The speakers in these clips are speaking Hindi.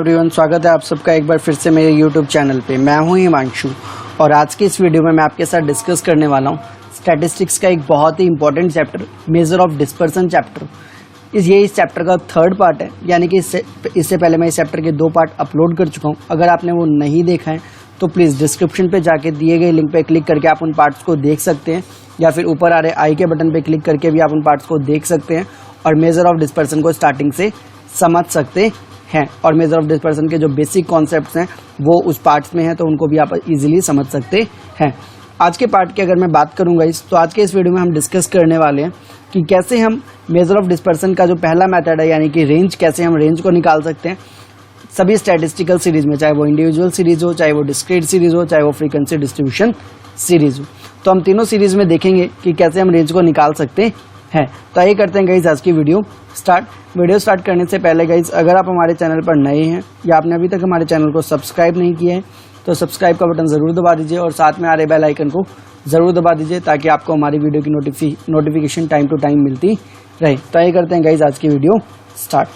एवरीवन, स्वागत है आप सबका एक बार फिर से मेरे यूट्यूब चैनल पे। मैं हूं हिमांशु और आज की इस वीडियो में मैं आपके साथ डिस्कस करने वाला हूं स्टैटिस्टिक्स का एक बहुत ही important chapter, measure of dispersion chapter. इस चैप्टर का थर्ड पार्ट है, यानी कि इससे पहले मैं इस चैप्टर के 2 पार्ट अपलोड कर चुका हूँ। अगर आपने वो नहीं देखा है तो प्लीज़ डिस्क्रिप्शन पे जाके दिए गए लिंक पे क्लिक करके आप उन पार्ट्स को देख सकते हैं, या फिर ऊपर आ रहे आई के बटन पे क्लिक करके भी आप उन पार्ट्स को देख सकते हैं और मेजर ऑफ डिस्पर्सन को स्टार्टिंग से समझ सकते हैं। और मेजर ऑफ डिस्पर्सन के जो बेसिक कॉन्सेप्ट्स हैं वो उस पार्ट्स में हैं, तो उनको भी आप इजीली समझ सकते हैं। आज के पार्ट की अगर मैं बात करूंगा तो आज के इस वीडियो में हम डिस्कस करने वाले हैं कि कैसे हम मेजर ऑफ डिस्पर्सन का जो पहला मेथड है, यानी कि रेंज, कैसे हम रेंज को निकाल सकते हैं सभी स्टैटिस्टिकल सीरीज में, चाहे वो इंडिविजुअल सीरीज हो, चाहे वो डिस्क्रीट सीरीज हो, चाहे वो फ्रीक्वेंसी डिस्ट्रीब्यूशन सीरीज हो। तो हम तीनों सीरीज में देखेंगे कि कैसे हम रेंज को निकाल सकते हैं। तो आइए करते हैं गाइज आज की वीडियो स्टार्ट करने से पहले गाइज, अगर आप हमारे चैनल पर नए हैं या आपने अभी तक हमारे चैनल को सब्सक्राइब नहीं किया है तो सब्सक्राइब का बटन ज़रूर दबा दीजिए और साथ में आ रहे बेल आइकन को ज़रूर दबा दीजिए ताकि आपको हमारी वीडियो की नोटिफिकेशन टाइम टू टाइम मिलती रहे। तो आइए करते हैं गाइज आज की वीडियो स्टार्ट।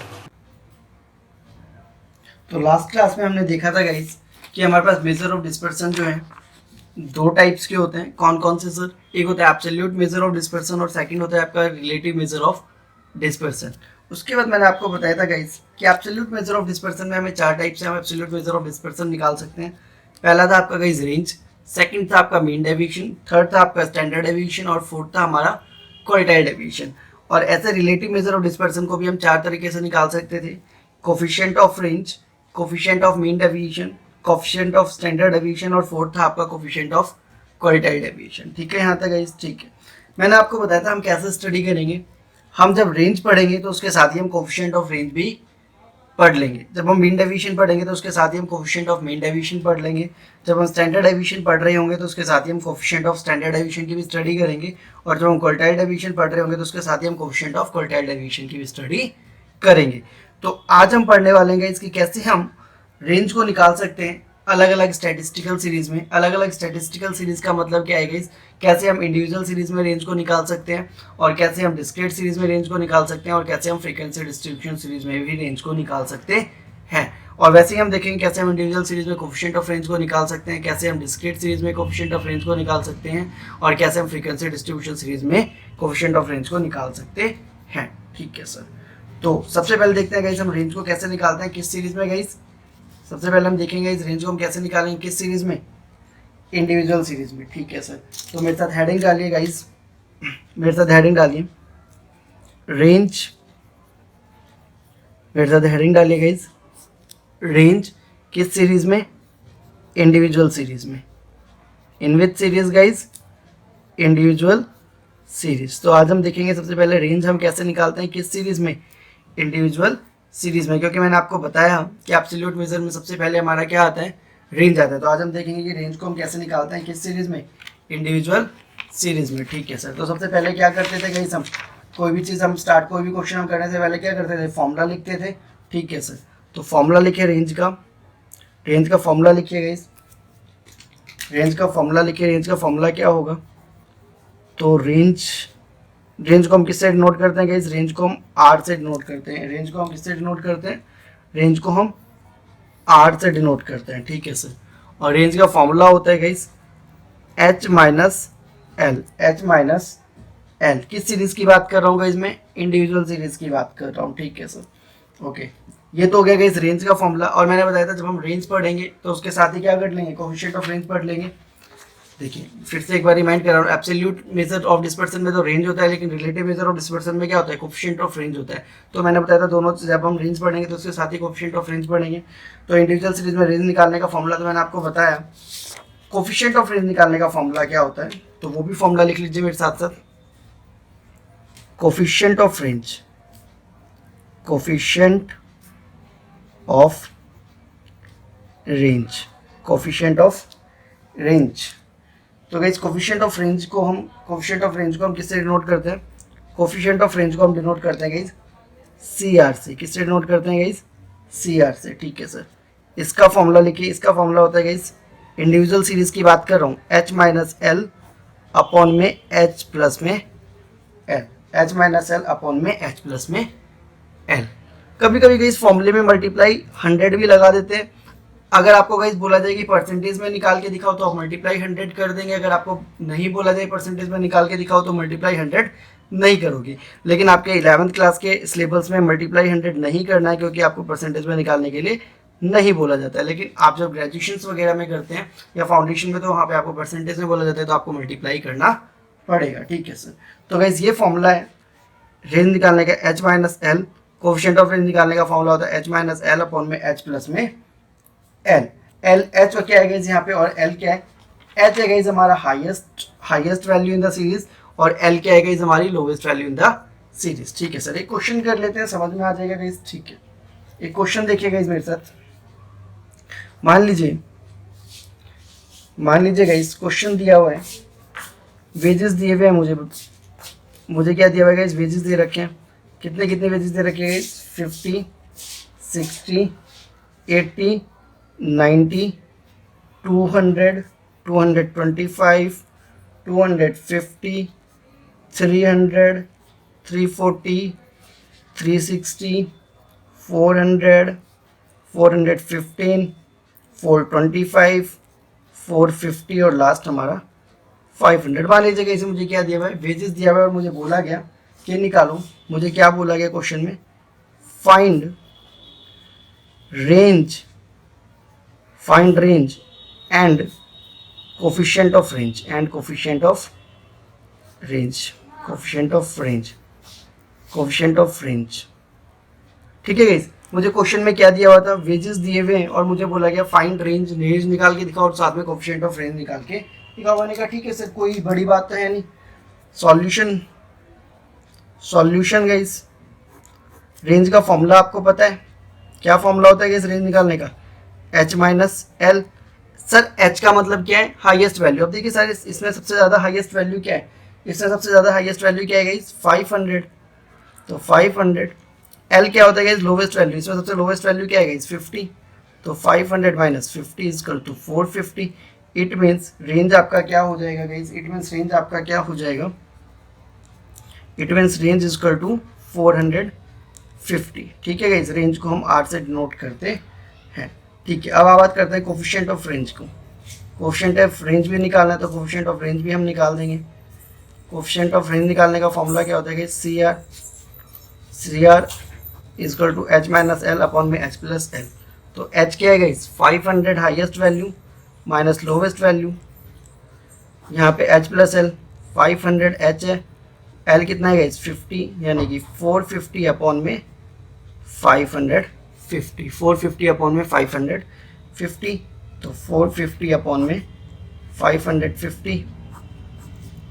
तो लास्ट क्लास में हमने देखा था गाइज कि हमारे पास मेजर ऑफ डिस्पर्सन जो है 2 टाइप्स के होते हैं। कौन कौन से सर? एक होता है एब्सोल्यूट मेजर ऑफ डिस्पर्सन और सेकंड होता है आपका रिलेटिव मेजर ऑफ डिस्पर्सन। उसके बाद मैंने आपको बताया था गाइज कि एब्सोल्यूट मेजर ऑफ डिस्पर्सन में हमें 4 टाइप से हम एब्सोल्यूट मेजर ऑफ डिस्पर्सन निकाल सकते हैं। पहला था आपका गाइज रेंज, सेकंड था आपका मीन डेविएशन, थर्ड था आपका स्टैंडर्ड डेविएशन और फोर्थ था हमारा क्वार्टाइल डेविएशन। और ऐसे रिलेटिव मेजर ऑफ डिस्पर्सन को भी हम 4 तरीके से निकाल सकते थे: coefficient of range, coefficient of mean deviation, coefficient of standard deviation और फोर्थ था आपका कोफिशिएंट ऑफ क्वार्टाइल डेविएशन। ठीक है यहाँ तक गाइस? ठीक है। मैंने आपको बताया था हम कैसे स्टडी करेंगे। हम जब रेंज पढ़ेंगे तो उसके साथ ही हम कोफिशिएंट ऑफ रेंज भी पढ़ लेंगे। जब हम मीन डेविएशन पढ़ेंगे तो उसके साथ ही हम कोफिशिएंट ऑफ मीन डेविएशन पढ़ लेंगे। जब हम स्टैंडर्ड डेविएशन पढ़ रहे होंगे तो उसके साथ ही हम कोफिशिएंट ऑफ स्टैंडर्ड डेविएशन की भी स्टडी करेंगे। और जब हम क्वार्टाइल डेविएशन पढ़ रहे होंगे तो उसके साथ ही हम कोफिशिएंट ऑफ क्वार्टाइल डेविएशन की भी स्टडी करेंगे। तो आज हम पढ़ने वाले हैं इसकी कैसे हम रेंज को निकाल सकते हैं अलग अलग स्टैटिस्टिकल सीरीज में। अलग अलग स्टैटिस्टिकल सीरीज का मतलब क्या है गाइस? कैसे हम इंडिविजुअल सीरीज में रेंज को निकाल सकते हैं और कैसे हम डिस्क्रीट सीरीज में रेंज को निकाल सकते हैं और कैसे हम फ्रीक्वेंसी डिस्ट्रीब्यूशन सीरीज में भी रेंज को निकाल सकते हैं। और वैसे ही हम देखेंगे कैसे हम इंडिविजुअल सीरीज में कोफिशिएंट ऑफ रेंज को निकाल सकते हैं, कैसे हम डिस्क्रीट सीरीज में कोफिशिएंट ऑफ रेंज को निकाल सकते हैं और कैसे हम फ्रीक्वेंसी डिस्ट्रीब्यूशन सीरीज में कोफिशिएंट ऑफ रेंज को निकाल सकते हैं। ठीक है सर। तो सबसे पहले देखते हैं गाइस हम रेंज को कैसे निकालते हैं, किस सीरीज में गाइस? सबसे पहले हम देखेंगे इस रेंज को हम कैसे निकालेंगे, किस सीरीज में? इंडिविजुअल सीरीज में। ठीक है सर। तो मेरे साथ हेडिंग डालिए गाइस, मेरे साथ हेडिंग डालिए रेंज, मेरे साथ हेडिंग डालिए गाइस रेंज किस सीरीज में? इंडिविजुअल सीरीज में। इन विच सीरीज गाइस? Individual series. तो आज हम देखेंगे सबसे पहले रेंज हम कैसे निकालते हैं, किस सीरीज में? इंडिविजुअल सीरीज में। क्योंकि मैंने आपको बताया कि एब्सोल्यूट मेजर में सबसे पहले हमारा क्या आता है? रेंज आता है। तो आज हम देखेंगे कि रेंज को हम कैसे निकालते हैं, किस सीरीज में? इंडिविजुअल सीरीज में। ठीक है सर। तो सबसे पहले क्या करते थे गाइस, हम कोई भी चीज़ हम स्टार्ट, कोई भी क्वेश्चन हम करने से पहले क्या करते थे? फॉर्मूला लिखते थे। ठीक है सर। तो फॉर्मूला लिखिए रेंज का फॉर्मूला लिखिए गाइस, रेंज का फॉर्मूला लिखिए। रेंज का फॉर्मूला क्या होगा? तो रेंज को हम किससे डिनोट करते हैं गाइस? रेंज को हम आर से डिनोट करते हैं। रेंज को हम किससे डिनोट करते हैं? रेंज को हम आर से डिनोट करते हैं। ठीक है सर। और रेंज का फॉर्मूला होता है guys H minus L. H minus L किस सीरीज की बात कर रहा हूँ गाइस? मैं इंडिविजुअल सीरीज की बात कर रहा हूँ। ठीक है सर। ओके, ये तो हो गया गाइस रेंज का फॉर्मूला। और मैंने बताया था जब हम रेंज पढ़ेंगे तो उसके साथ ही क्या कर लेंगे? कोफिशिएंट ऑफ रेंज पढ़ लेंगे। देखिए फिर से एक बार रिमाइंड कर रहा हूँ, एब्सोल्यूट मेजर ऑफ डिस्पर्सन में तो रेंज होता है, लेकिन रिलेटिव मेजर ऑफ डिस्पर्सन में क्या होता है? कोफिशिएंट ऑफ रेंज होता है। तो मैंने बताया था दोनों, जब हम रेंज पढ़ेंगे तो उसके साथ ही कोफिशिएंट ऑफ रेंज पढ़ेंगे। तो इंडिविजुअल सीरीज में रेंज निकालने का फॉर्मूला तो मैंने आपको बताया। कोफिशिएंट ऑफ रेंज निकालने का फॉर्मूला क्या होता है, तो वो भी फॉर्मूला लिख लीजिए मेरे साथ साथ। Coefficient of range, coefficient of range, coefficient of range. तो गाइस कोफिशिएंट ऑफ रेंज को हम किससे डिनोट करते हैं? कोफिशिएंट ऑफ रेंज को हम डिनोट करते हैं गाइस CR से। किससे डिनोट करते हैं गाइस? CR से। ठीक है सर। इसका फॉर्मूला लिखिए, इसका फॉर्मूला होता है गाइस, इंडिविजुअल सीरीज की बात कर रहा हूँ, H माइनस एल अपॉन में H प्लस में L. H minus L upon में H प्लस में एल। कभी कभी गाइस फॉर्मूले में मल्टीप्लाई 100 भी लगा देते हैं। अगर आपको गाइस बोला जाए कि परसेंटेज में निकाल के दिखाओ तो आप मल्टीप्लाई 100 कर देंगे। अगर आपको नहीं बोला जाए परसेंटेज में निकाल के दिखाओ तो मल्टीप्लाई 100 नहीं करोगे। लेकिन आपके 11th क्लास के सिलेबस में मल्टीप्लाई 100 नहीं करना है, क्योंकि आपको परसेंटेज में निकालने के लिए नहीं बोला जाता है। लेकिन आप जब ग्रेजुएशन वगैरह में करते हैं या फाउंडेशन में, तो वहाँ पे आपको परसेंटेज में बोला जाता है, तो आपको मल्टीप्लाई करना पड़ेगा। ठीक है सर। तो गाइस ये फॉर्मूला है रेंज निकालने का, h minus L. Coefficient of range निकालने का फॉर्मूला होता है h माइनस एल अपॉन में h प्लस में एल। एल एच क्या है गाइस यहाँ पे, और एल क्या है, एच है गाइस हमारा highest value in the series, और एल क्या है गाइस हमारी lowest value in the series. ठीक है सर। एक क्वेश्चन कर लेते हैं, समझ में आ जाएगा गाइस। ठीक है, एक क्वेश्चन देखिए गाइस मेरे साथ। मान लीजिए गाइस क्वेश्चन दिया हुआ है, वेजेस दिए हुए हैं मुझे क्या दिया हुआ है गाइस, वेजेस दे रखे हैं। कितने वेजेस दे रखे हैं गाइस, 50, 60, 80, 90, 200, 225, 250, 300, 340, 360, 400, 415, 425, 450 और लास्ट हमारा 500। मान लीजिए कि इसे मुझे क्या दिया हुआ है, वेजेस दिया हुआ है, और मुझे बोला गया कि निकालो। मुझे क्या बोला गया क्वेश्चन में, find range and coefficient of range. ठीक है गाइस, मुझे क्वेश्चन में क्या दिया हुआ था, वेजेस दिए हुए हैं और मुझे बोला गया फाइंड रेंज निकाल के दिखाओ और साथ में कोफिशिएंट ऑफ रेंज निकाल के दिखाओ। मैंने कहा ठीक है सर, कोई बड़ी बात तो है नहीं। सॉल्यूशन गाइस, रेंज का फॉर्मूला आपको पता है, क्या फॉर्मूला होता है गाइस रेंज निकालने का, h minus L. Sir h का मतलब क्या है, हाईएस्ट वैल्यू। अब देखिए सर इसमें सबसे ज़्यादा हाईएस्ट वैल्यू क्या है, गाइस 500, तो 500। एल क्या होता है गाइस, लोवेस्ट वैल्यू। इसमें सबसे लोवेस्ट वैल्यू क्या है गाइस, 50, तो 500 minus 50 is equal to 450। It means range आपका क्या हो जाएगा guys, range is equal to 450। ठीक है गाइस, रेंज को हम आर से डिनोट करते हैं। ठीक है, अब बात करते हैं कोफिशिएंट ऑफ रेंज को। कोफिशिएंट ऑफ रेंज भी निकालना है तो कोफिशिएंट ऑफ रेंज भी हम निकाल देंगे। कोफिशिएंट ऑफ रेंज निकालने का फॉर्मूला क्या होता है guys, C R is equal to h minus L upon में h प्लस एल। तो h क्या है guys, 500 highest value minus lowest value, यहाँ पे h प्लस एल, 500 h है, l कितना है गाइस 50, यानी कि 450 अपॉन में 550, 450 अपॉन में 550, तो 450 अपॉन में 550,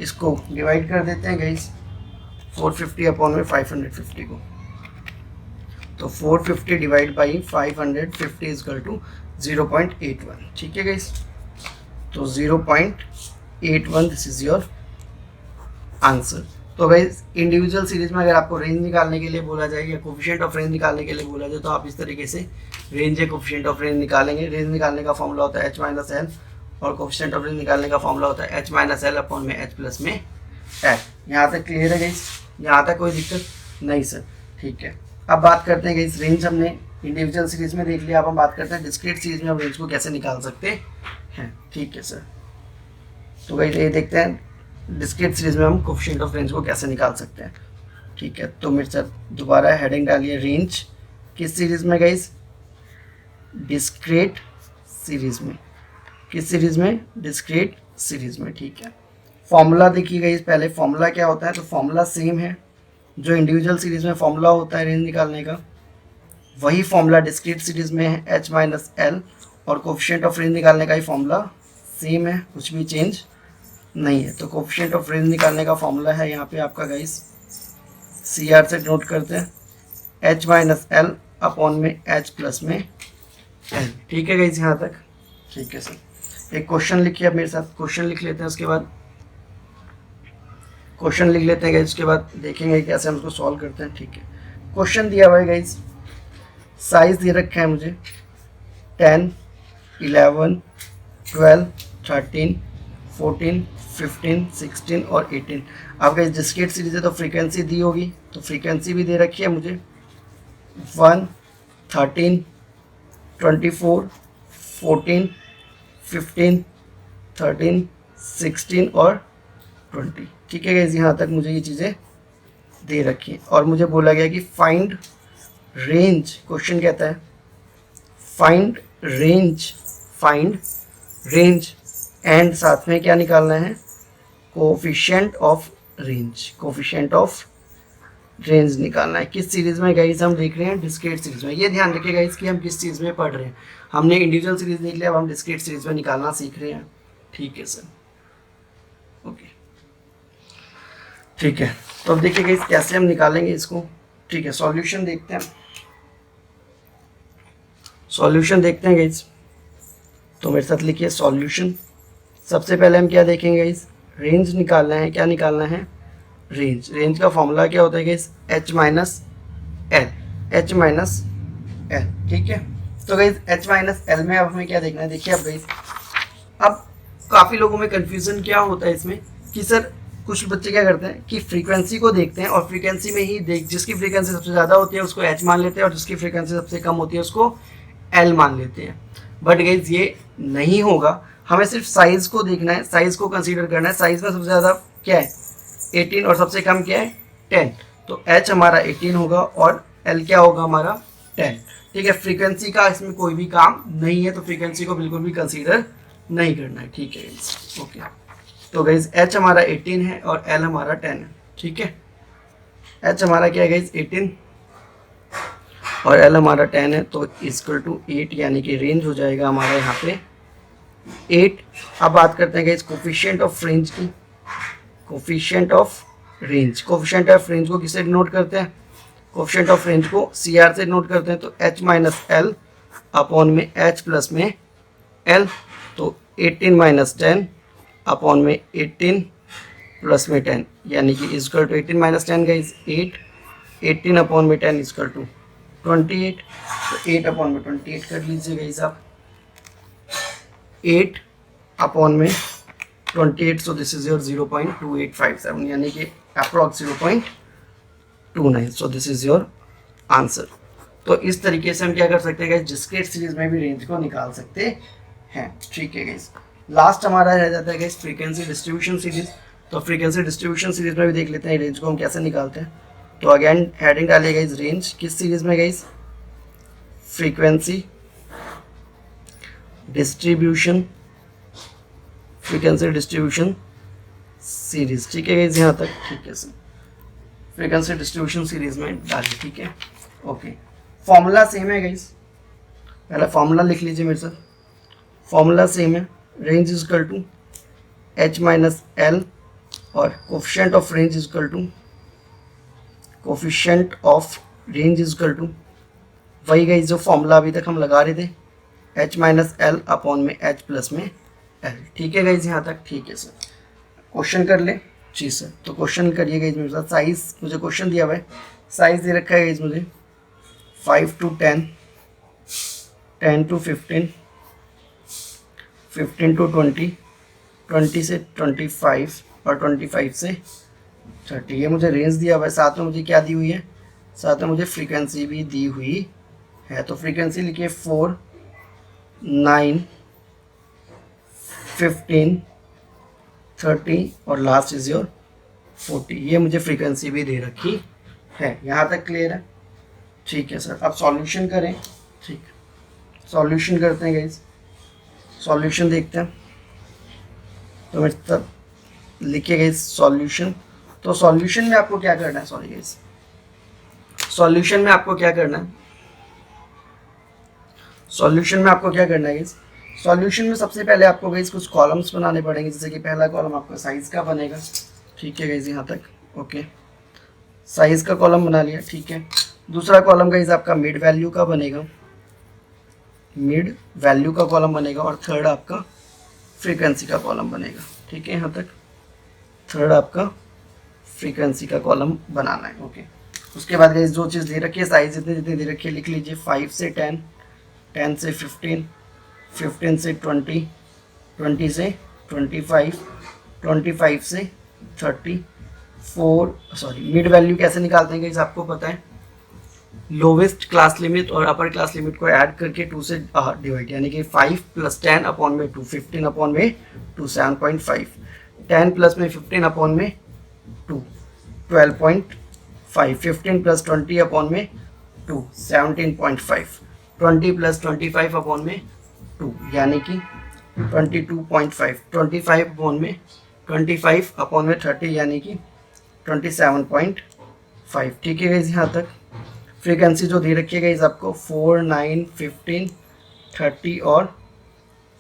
इसको डिवाइड कर देते हैं गाइस 450 अपॉन में 550 को, तो 450 divide by 550 is equal to 0.81। ठीक है गाइस, तो 0.81 दिस इज योर आंसर। तो गाइस इंडिविजुअल सीरीज में अगर आपको रेंज निकालने के लिए बोला जाए या कोफिशिएंट ऑफ रेंज निकालने के लिए बोला जाए तो आप इस तरीके से रेंज या कोफिशिएंट ऑफ रेंज निकालेंगे। रेंज निकालने का फॉर्मूला होता है h माइनस एल और कोफिशिएंट ऑफ रेंज निकालने का फॉर्मूला होता है h माइनस एल अपॉन में h प्लस में एल। यहाँ तक क्लियर है गाइस, यहाँ तक कोई दिक्कत नहीं सर। ठीक है, अब बात करते हैं गाइस, रेंज हमने इंडिविजुअल सीरीज में देख लिया, अब हम बात करते हैं डिस्क्रीट सीरीज में हम रेंज को कैसे निकाल सकते हैं। ठीक है सर, तो गाइस ये देखते हैं डिस्क्रीट सीरीज में हम कोफिशिएंट ऑफ रेंज को कैसे निकाल सकते हैं। ठीक है, तो मेरे साथ दोबारा हेडिंग डालिए, रेंज किस सीरीज में गाइस, डिस्क्रीट सीरीज में। किस सीरीज में, डिस्क्रीट सीरीज में। ठीक है, फॉर्मूला देखिए गाइस, पहले फॉर्मूला क्या होता है, तो फॉर्मूला सेम है जो इंडिविजुअल सीरीज में फॉर्मूला होता है रेंज निकालने का, वही फॉर्मूला डिस्क्रीट सीरीज में है h माइनस एल, और कोफिशिएंट ऑफ रेंज निकालने का ही फॉर्मूला सेम है, कुछ भी चेंज नहीं है। तो कोफिशिएंट ऑफ रेंज निकालने का फॉर्मूला है यहाँ पे आपका गाइस, सी आर से नोट करते हैं h माइनस एल अपॉन में h प्लस में एल। ठीक है गाइस यहाँ तक। ठीक है सर, एक क्वेश्चन लिखिए आप मेरे साथ, क्वेश्चन लिख लेते हैं, उसके बाद क्वेश्चन लिख लेते हैं गाइस, उसके बाद देखेंगे कैसे हम उसको सॉल्व करते हैं। ठीक है, क्वेश्चन दिया हुआ है गाइस, साइज दे रखा है मुझे 10, 11, 12, 13, 14, 15, 16 और 18। अब गाइस डिस्क्रीट सीरीज है तो फ्रीक्वेंसी दी होगी, तो फ्रीक्वेंसी भी दे रखी है मुझे, 1, 13, 24, 14, 15, 13, 16 और 20। ठीक है गाइस, यहाँ तक मुझे ये चीज़ें दे रखी हैं और मुझे बोला गया कि फाइंड रेंज, क्वेश्चन कहता है फाइंड रेंज एंड साथ में क्या निकालना है, कोफिशिएंट ऑफ रेंज निकालना है। किस सीरीज में गाइस हम देख रहे हैं, डिस्क्रीट सीरीज में। ये ध्यान रखिए गाइस कि हम किस चीज़ में पढ़ रहे हैं। हमने इंडिविजुअल सीरीज देख लिया, अब हम डिस्क्रीट सीरीज में निकालना सीख रहे हैं। ठीक है सर, ओके ठीक है। तो अब देखिए गाइस कैसे हम निकालेंगे इसको। ठीक है, सॉल्यूशन देखते हैं गाइस। तो मेरे साथ लिखिए सॉल्यूशन। सबसे पहले हम क्या देखेंगे गाइस, रेंज निकालना है। क्या निकालना है, रेंज का फॉर्मूला क्या होता है गाइस, h माइनस एल। ठीक है, तो गाइस h माइनस एल में अब हमें क्या देखना है, देखिए अब गाइस, अब काफ़ी लोगों में कंफ्यूजन क्या होता है इसमें कि सर कुछ बच्चे क्या करते हैं कि फ्रीक्वेंसी को देखते हैं और फ्रीक्वेंसी में ही जिसकी फ्रीक्वेंसी सबसे ज़्यादा होती है उसको h मान लेते हैं और जिसकी फ्रीक्वेंसी सबसे कम होती है उसको l मान लेते हैं। बट गाइस ये नहीं होगा, हमें सिर्फ साइज को देखना है, साइज को कंसीडर करना है। साइज में सबसे ज़्यादा क्या है 18 और सबसे कम क्या है 10, तो h हमारा 18 होगा और l क्या होगा हमारा 10। ठीक है, फ्रीक्वेंसी का इसमें कोई भी काम नहीं है, तो फ्रीक्वेंसी को बिल्कुल भी कंसीडर नहीं करना है। ठीक है गाइस, ओके। तो गाइस h हमारा 18 है और l हमारा 10 है। ठीक है, h हमारा क्या है गाइस 18 और l हमारा 10 है, तो इक्वल टू 8, यानी कि रेंज हो जाएगा हमारा यहाँ पे 8। अब बात करते हैं गाइस कोफिशिएंट ऑफ रेंज की। कोफिशिएंट ऑफ रेंज को किससे डिनोट करते हैं, कोफिशिएंट ऑफ रेंज को CR से डिनोट करते हैं। तो h माइनस एल अपॉन में h प्लस में l, तो 18 माइनस 10 अपॉन में 18 प्लस में 10, यानी कि equal to 18 minus 10 guys 8, 18 upon में 10 इक्वल टू 28। तो 8 अपॉन में 28 कर लीजिए गाइस आप, 8 अपॉन में 28, सो दिस इज योर 0.2857, यानी कि approx 0.29, so this is your answer. तो इस तरीके से हम क्या कर सकते हैं गाइस, डिस्क्रीट सीरीज में भी रेंज को निकाल सकते हैं। ठीक है गाइस, लास्ट हमारा रह जाता है गाइस फ्रीक्वेंसी डिस्ट्रीब्यूशन सीरीज। तो फ्रीक्वेंसी डिस्ट्रीब्यूशन सीरीज में भी देख लेते हैं रेंज को हम कैसे निकालते हैं। तो अगेन हेडिंग डालिए गाइस, रेंज किस सीरीज में गाइस, फ्रीक्वेंसी डिस्ट्रीब्यूशन सीरीज। ठीक है गाइस, यहाँ तक ठीक है सर, फ्रीक्वेंसी डिस्ट्रीब्यूशन सीरीज में डालिए। ठीक है, ओके। फॉर्मूला सेम है गाइस, पहला फॉर्मूला लिख लीजिए मेरे साथ। फॉर्मूला सेम है, range is equal to h minus L और coefficient of range is equal to वही गाइस जो फॉर्मूला अभी तक हम लगा रहे थे, h माइनस एल अपॉन में h प्लस में l। ठीक है गाइस, यहाँ तक ठीक है सर। क्वेश्चन कर ले जी सर, तो क्वेश्चन करिए गाइस मेरे साथ। साइज मुझे क्वेश्चन दिया हुआ है, साइज दे रखा है गाइस मुझे 5 to 10, 10 to 15, 15 to 20, 20 से 25 और 25 से 30। ये मुझे रेंज दिया हुआ है, साथ में मुझे क्या दी हुई है, साथ में मुझे फ्रीक्वेंसी भी दी हुई है। तो फ्रीक्वेंसी लिखिए 4, 9, 15, 30 और लास्ट इज योर 40। ये मुझे फ्रीक्वेंसी भी दे रखी है। यहाँ तक क्लियर है? ठीक है सर, अब सॉल्यूशन करें। ठीक, सॉल्यूशन करते हैं गाइस, सॉल्यूशन देखते हैं। तो मेरे तब लिखिए गाइस सॉल्यूशन। तो सॉल्यूशन में आपको क्या करना है, सॉरी गाइस, सॉल्यूशन में आपको क्या करना है, सॉल्यूशन में आपको क्या करना है गाइस, सॉल्यूशन में सबसे पहले आपको गाइस कुछ कॉलम्स बनाने पड़ेंगे। जैसे कि पहला कॉलम आपका साइज का बनेगा। ठीक है गाइस, यहाँ तक ओके, साइज का कॉलम बना लिया। ठीक है, दूसरा कॉलम गाइस आपका मिड वैल्यू का बनेगा, मिड वैल्यू का कॉलम बनेगा। और थर्ड आपका फ्रीक्वेंसी का कॉलम बनेगा। ठीक है, यहाँ तक थर्ड आपका फ्रीक्वेंसी का कॉलम बनाना है। ओके, उसके बाद गाइस जो चीज़ दे रखी है, साइज जितनी जितनी दे रखी है लिख लीजिए। 5 से 10, 10 से 15, 15 से 20, 20 से 25, 25 से 30, 4 सॉरी मिड वैल्यू कैसे निकालते हैं गाइस आपको पता है, लोवेस्ट क्लास लिमिट और अपर क्लास लिमिट को ऐड करके 2 से डिवाइड, यानी कि 5 + 10 अपॉन में 2, 15 अपॉन में 2, 7.5, 10 प्लस में 15 अपॉन में 2, 12.5, 15 + 20 अपॉन में 2, 17.5, 20 + 25 अपॉन में 2, यानी कि 22.5, 25 अपॉन में 25 अपॉन में 30, यानी कि 27.5। ठीक है गाइस, यहाँ तक फ्रीक्वेंसी जो दे रखी है गाइस आपको 4, 9, 15, 30 और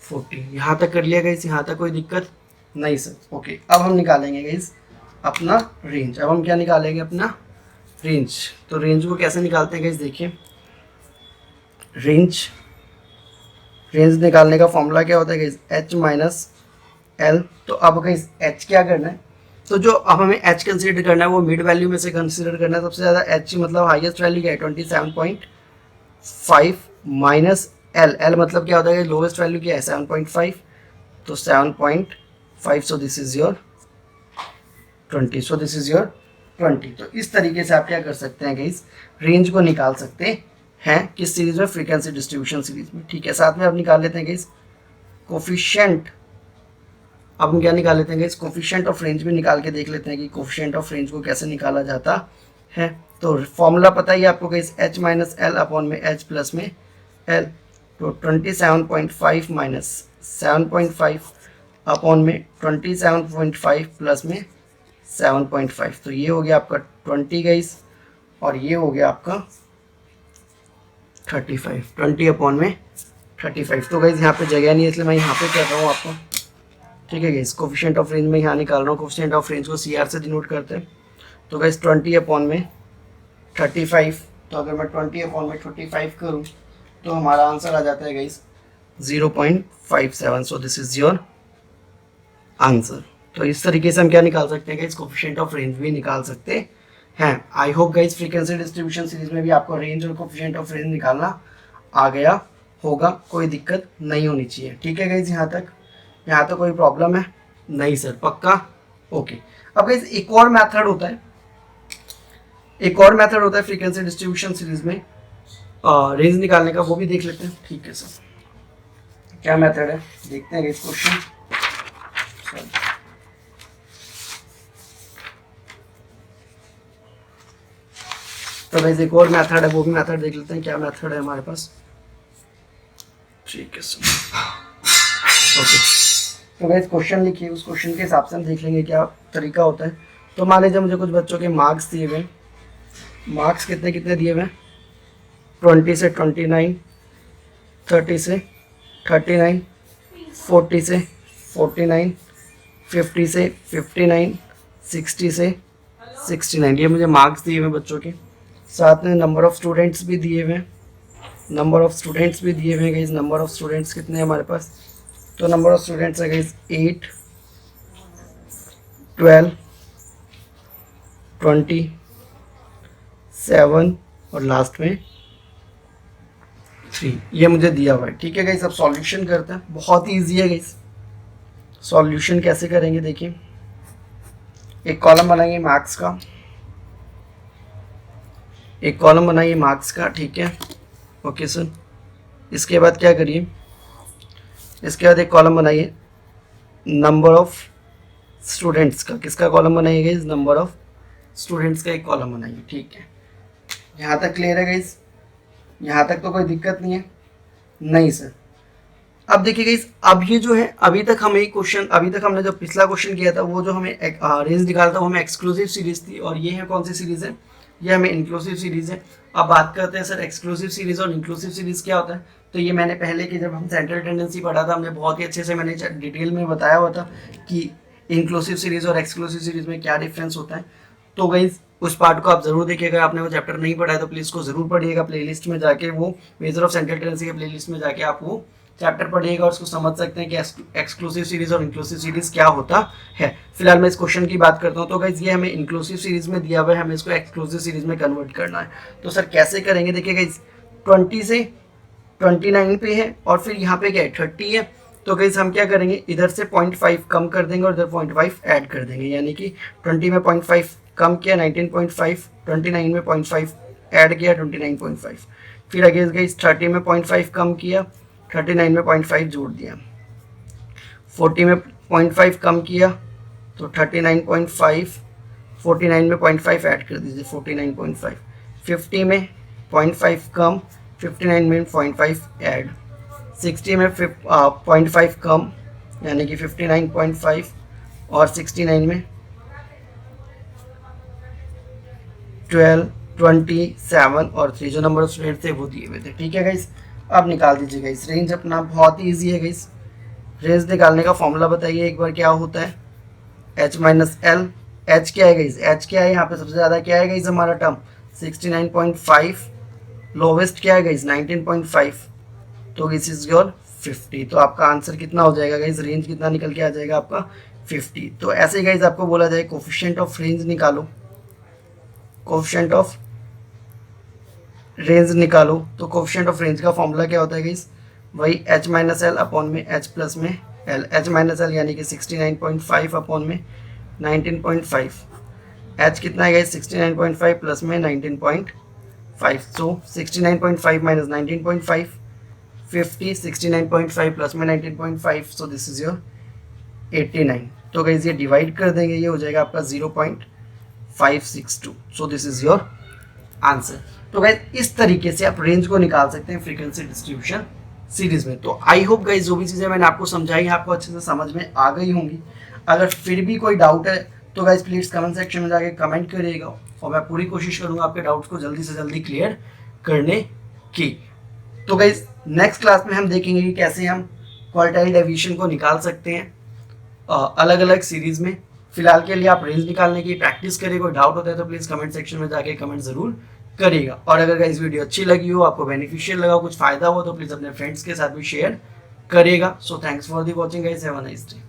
40, यहाँ तक कर लिया गाइस, यहाँ तक कोई दिक्कत नहीं सर। ओके, अब हम निकालेंगे गाइस अपना रेंज। अब हम क्या निकालेंगे? अपना रेंज। तो रेंज को कैसे निकालते हैं गाइस, देखिए रेंज निकालने का फॉर्मूला क्या होता है गाइस? H minus L। तो अब गाइस H क्या करना है? तो जो अब हमें H कंसीडर करना है वो मिड वैल्यू में से कंसीडर करना है। सबसे ज़्यादा H मतलब हाईएस्ट वैल्यू क्या है? 27.5 माइनस L मतलब क्या होता है? लोवेस्ट वैल्यू क्या है? 7.5, तो 7.5, so this is your 20, so this is your 20। तो इस तरीके से आप क्या कर सकते हैं गाइस? रेंज को निकाल सकते हैं किस सीरीज में? फ्रीक्वेंसी डिस्ट्रीब्यूशन सीरीज में। ठीक है, साथ में अब निकाल लेते हैं गाइस कोफिशिएंट। अब हम क्या निकाल लेते हैं गाइस? कोफिशिएंट ऑफ रेंज भी निकाल के देख लेते हैं कि कोफिशिएंट ऑफ रेंज को कैसे निकाला जाता है। तो फॉर्मूला पता ही आपको guys, H minus L upon में H प्लस में L। तो 27.5 माइनस 7.5 अपॉन में 27.5 प्लस में 7.5, तो ये हो गया आपका 20 गाइस, और ये हो गया आपका 35, 20 अपॉन में 35। तो गाइस यहाँ पे जगह नहीं है इसलिए मैं यहाँ पे कर रहा हूँ आपको। ठीक है गाइस, कोफिशिएंट ऑफ रेंज में यहाँ निकाल रहा हूँ। कोफिशिएंट ऑफ रेंज को CR से डिनोट करते हैं। तो गाइस 20 अपॉन में 35, तो अगर मैं 20 अपॉन में 35 करूँ तो हमारा आंसर आ जाता है guys 0.57। So this is your answer. तो इस तरीके से हम क्या निकाल सकते हैं गाइस? कोफिशिएंट ऑफ रेंज भी निकाल सकते हैं। I hope guys frequency distribution series में भी आपको रेंज और कोफिशिएंट ऑफ रेंज निकालना आ गया होगा, कोई दिक्कत नहीं होनी चाहिए। ठीक है गाइस, यहाँ तक कोई प्रॉब्लम है? नहीं सर, पक्का? ओके। अब गाइस एक और मेथड होता है फ्रीक्वेंसी डिस्ट्रीब्यूशन सीरीज में रेंज निकालने का, वो भी देख लेते हैं। ठीक है सर, क्या मेथड है देखते हैं इस क्वेश्चन। तो गाइस एक और मेथड है, वो भी मेथड देख लेते हैं क्या मेथड है हमारे पास। ठीक है सर, ओके। तो गाइस क्वेश्चन लिखिए, उस क्वेश्चन के हिसाब से हम देख लेंगे क्या तरीका होता है। तो मान लीजिए मुझे कुछ बच्चों के मार्क्स दिए हुए, मार्क्स कितने दिए हुए? 20 से 29, 30 से 39, 40 से 49, 50 से 59, 60 से 69, ये मुझे मार्क्स दिए हुए बच्चों के। साथ में नंबर ऑफ स्टूडेंट्स भी दिए हुए हैं गाइस। नंबर ऑफ स्टूडेंट्स कितने हैं हमारे पास? तो नंबर ऑफ स्टूडेंट्स है गाइस 8, 12, 20, 7 और लास्ट में 3, ये मुझे दिया हुआ है। ठीक है गाइस, अब सॉल्यूशन करते हैं। बहुत ही ईजी है गाइस। सॉल्यूशन कैसे करेंगे देखिए, एक कॉलम बनाइए मार्क्स का, ठीक है। ओके सर, इसके बाद क्या करिए, इसके बाद एक कॉलम बनाइए नंबर ऑफ स्टूडेंट्स का। किसका कॉलम बनाइएगा? इस नंबर ऑफ स्टूडेंट्स का एक कॉलम बनाइए। ठीक है, यहाँ तक क्लियर है गाइस? यहाँ तक तो कोई दिक्कत नहीं है? नहीं सर। अब देखिए गाइस, अब ये जो है अभी तक हमने जो पिछला क्वेश्चन किया था वो जो हमें रेंज निकाला था वो हमें एक्सक्लूसिव सीरीज थी, और ये है कौन सी सीरीज है? ये हमें इंक्लूसिव सीरीज है। अब बात करते हैं सर एक्सक्लूसिव सीरीज और इंक्लूसिव सीरीज क्या होता है। तो ये मैंने पहले कि जब हम सेंट्रल टेंडेंसी पढ़ा था हमने बहुत ही अच्छे से मैंने डिटेल में बताया हुआ था कि इंक्लूसिव सीरीज और एक्सक्लूसिव सीरीज में क्या डिफरेंस होता है। तो गाइस उस पार्ट को आप जरूर देखिएगा। आपने वो चैप्टर नहीं पढ़ा है तो प्लीज़ उसको जरूर पढ़िएगा। प्लेलिस्ट में जाके वो मेजर ऑफ सेंट्रल टेंडेंसी के प्लेलिस्ट में जाके आप वो चैप्टर पढ़िएगा और उसको समझ सकते हैं कि एक्सक्लूसिव सीरीज और इंक्लूसिव सीरीज क्या होता है। फिलहाल मैं इस क्वेश्चन की बात करता हूँ। तो गाइस ये हमें इंक्लूसिव सीरीज में दिया हुआ है, हमें इसको एक्सक्लूसिव सीरीज में कन्वर्ट करना है। तो सर कैसे करेंगे? देखिए गाइस 20 से 29 पे है और फिर यहाँ पे क्या है 30 है। तो गाइस हम क्या करेंगे, इधर से 0.5 कम कर देंगे और इधर 0.5 ऐड कर देंगे, यानी कि 20 में 0.5 कम किया 19.5, 29 में 0.5 ऐड किया 29.5, फिर अगेन गाइस 30 में 0.5 कम किया, 39 में 0.5 जोड़ दिया, 40 में 0.5 कम किया तो 39.5, 49 में 0.5 ऐड कर दीजिए 49.5, 50 में 0.5 कम, 59 में 0.5 ऐड, 60 में 0.5 कम यानी कि 59.5 और 69 में 12, 27 और 3 जो नंबर स्ट्रेट थे वो दिए हुए थे। ठीक है गाइस, अब निकाल दीजिए गाइस रेंज अपना, बहुत ही ईजी है गाइस। रेंज निकालने का फॉर्मूला बताइए एक बार क्या होता है, h माइनस एल। h क्या है गाइस, h क्या है यहाँ पे सबसे ज़्यादा क्या है गाइस हमारा टर्म 69.5, लोवेस्ट क्या है गाइस 19.5, तो दिस इज योर 50। तो आपका आंसर कितना हो जाएगा गाइस, रेंज कितना निकल के आ जाएगा आपका 50। तो ऐसे ही गाइस आपको बोला जाए कोफिशिएंट ऑफ रेंज निकालो, कोफिशिएंट ऑफ रेंज निकालो, तो कोफिशिएंट ऑफ रेंज का फॉर्मूला क्या होता है गाइस, वही h माइनस एल अपॉन में h प्लस में एल, h माइनस एल यानी कि 69.5 अपॉन में 19.5, h कितना है गाइस 69.5 प्लस में 19.5, सो 69.5 माइनस 19.5, 50, 69.5 प्लस में 19.5, सो दिस इज योर 89। तो गाइस ये डिवाइड कर देंगे, ये हो जाएगा आपका 0.562, so this is your answer. तो गाइस इस तरीके से आप रेंज को निकाल सकते हैं फ्रीक्वेंसी डिस्ट्रीब्यूशन सीरीज में। तो आई होप गाइस जो भी चीज़ें मैंने आपको समझाई आपको अच्छे से समझ में आ गई होंगी। अगर फिर भी कोई डाउट है तो गाइस प्लीज़ कमेंट सेक्शन में जाके कमेंट करिएगा और मैं पूरी कोशिश करूँगा आपके डाउट्स को जल्दी से जल्दी क्लियर करने की। तो गाइस नेक्स्ट क्लास में हम देखेंगे कि कैसे हम क्वार्टाइल डेविएशन को निकाल सकते हैं अलग अलग सीरीज में। फिलहाल के लिए आप रेंज निकालने की प्रैक्टिस करिए, कोई डाउट होता है तो प्लीज़ कमेंट सेक्शन में जाके कमेंट ज़रूर करिएगा। और अगर गाइस वीडियो अच्छी लगी हो, आपको बेनिफिशियल लगा हो, कुछ फायदा हो तो प्लीज़ अपने फ्रेंड्स के साथ भी शेयर करिएगा। So thanks for the watching guys, have a nice day.